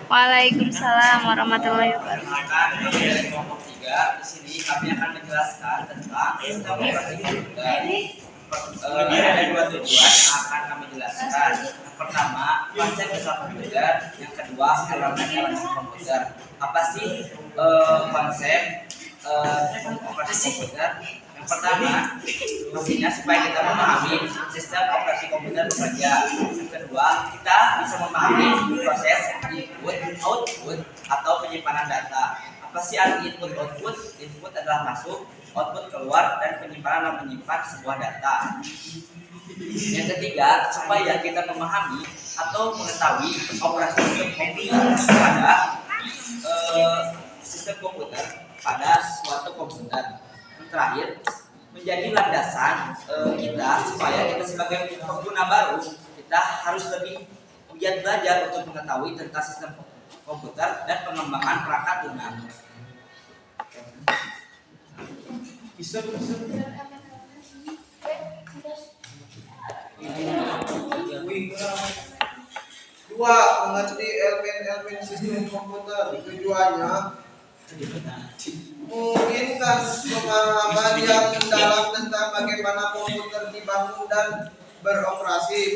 Waalaikumsalam warahmatullahi wabarakatuh. Dari kelompok 3 di sini kami akan menjelaskan tentang sistem operasi komputer. Ada dua tujuan yang akan kami jelaskan. Yang pertama, konsep dasar komputer. Yang kedua, elemen-elemen komputer. Apa sih konsep operasi komputer? Yang pertama, pastinya supaya kita memahami sistem operasi komputer bekerja. Yang kedua, kita bisa memahami proses input, output, atau penyimpanan data. Apa sih arti input output? Input adalah masuk, output keluar, dan penyimpanan adalah menyimpan sebuah data. Yang ketiga, supaya kita memahami atau mengetahui operasi sistem komputer pada suatu komputer. Yang terakhir, menjadi landasan kita supaya kita sebagai pengguna baru kita harus lebih giat belajar untuk mengetahui tentang sistem komputer dan pengembangan perangkat lunak. Dua, mengerti elemen-elemen sistem komputer. Tujuannya memungkinkan pemahaman yang mendalam tentang bagaimana komputer dibangun dan beroperasi,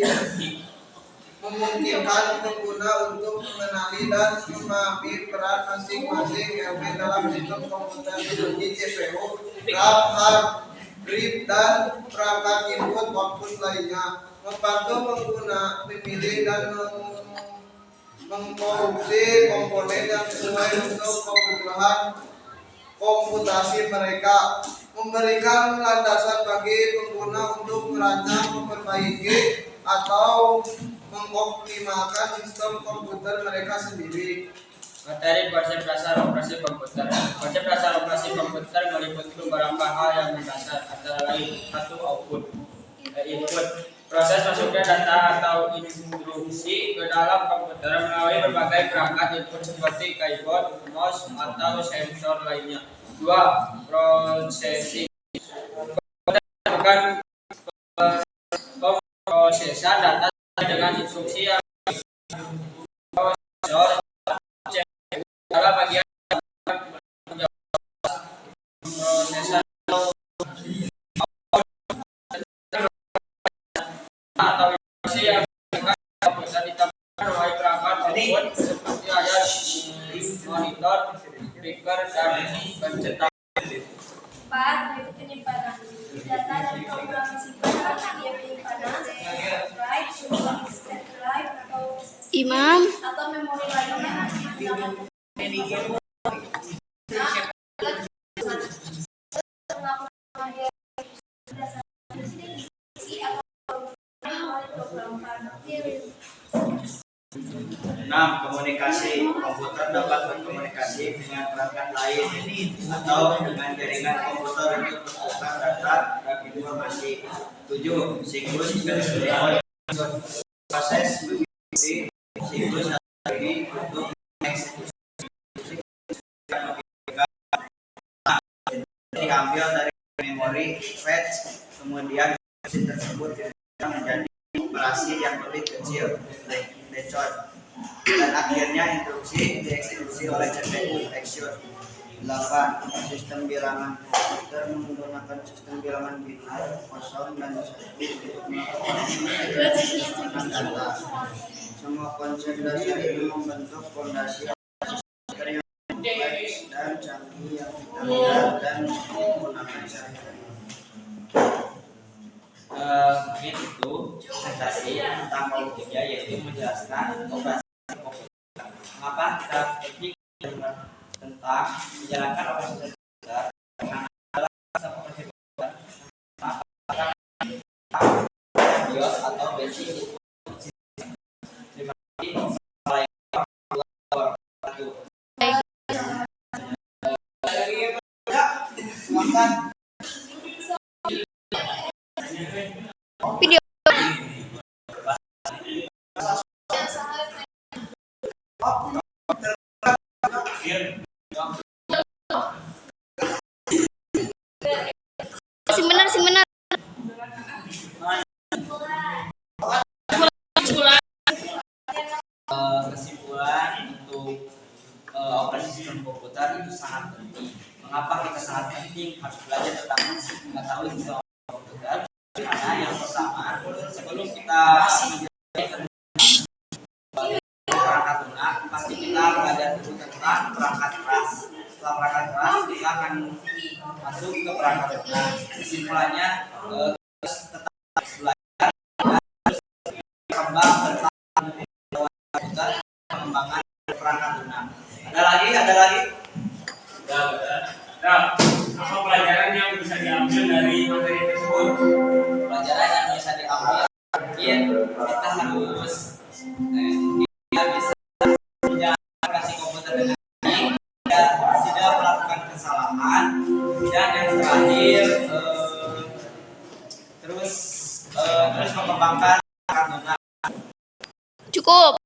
memungkinkan pengguna untuk mengenali dan memahami peran masing-masing elemen dalam sistem komputer seperti CPU, RAM, hard drive, dan perangkat input output lainnya, membantu pengguna memilih dan memproduksi komponen yang sesuai untuk kebutuhan komputasi mereka, memberikan landasan bagi pengguna untuk merancang, memperbaiki, atau mengoptimalkan sistem komputer mereka sendiri. Materi konsep dasar operasi komputer. Konsep dasar operasi komputer meliputi beberapa hal yang mendasar, antara lain satu output, input, proses masuknya data atau instruksi ke dalam komputer melalui berbagai perangkat input seperti keyboard, mouse, atau sensor lainnya. Dua, processing. Komputer melakukan pemrosesan data dengan instruksi yang prosesor adalah bagian pemrosesan atau instruksi yang bisa ditambahkan melalui perangkat output seperti layar monitor, speaker, dan pencetak. 4. Penyimpanan data dan program disimpan di media penyimpanan, drive, drive atau memori lainnya. Komunikasi. Komputer dapat berkomunikasi dengan perangkat lain atau dengan jaringan komputer untuk bertukar data dan informasi. 7. Siklus penyesuaian. Proses mengikuti siklus ini untuk mengeksekusi diambil dari memori fetch, kemudian instruksi tersebut menjadi operasi yang lebih kecil, decode, dan akhirnya instruksi dieksekusi oleh CPU action. 8. Sistem bilangan. Komputer menggunakan sistem bilangan biner, 0 dan 1 untuk melakukan data. Semua konsep dasar ini membentuk fondasi komputer yang kompleks dan canggih yang kita lihat dan menggunakan sehari-hari. Mungkin itu presentasi tentang kelompok 3, yaitu menjelaskan operasi komputer. Mengapa kita teknik tentang menjalankan operasi komputer? Karena dalam operasi komputer, maka BIOS atau basic itu terima Video Mengapa kita sangat penting harus belajar tentang mengetahui semua komputer? Karena yang pertama, sebelum kita perangkat lunak, pasti kita belajar dulu tentang perangkat keras. Setelah perangkat keras, kita akan masuk ke perangkat lunak. Kesimpulannya, terus tetap belajar dan terus berkembang tentang komputer, pengembangan perangkat lunak. Ada lagi? Nah, apa pelajaran yang bisa diambil dari materi tersebut? Pelajaran yang bisa diambil, mungkin kita harus kita bisa menjalankan komputer dengan baik, tidak melakukan kesalahan, dan yang terakhir terus mengembangkan perangkat lunak. Cukup.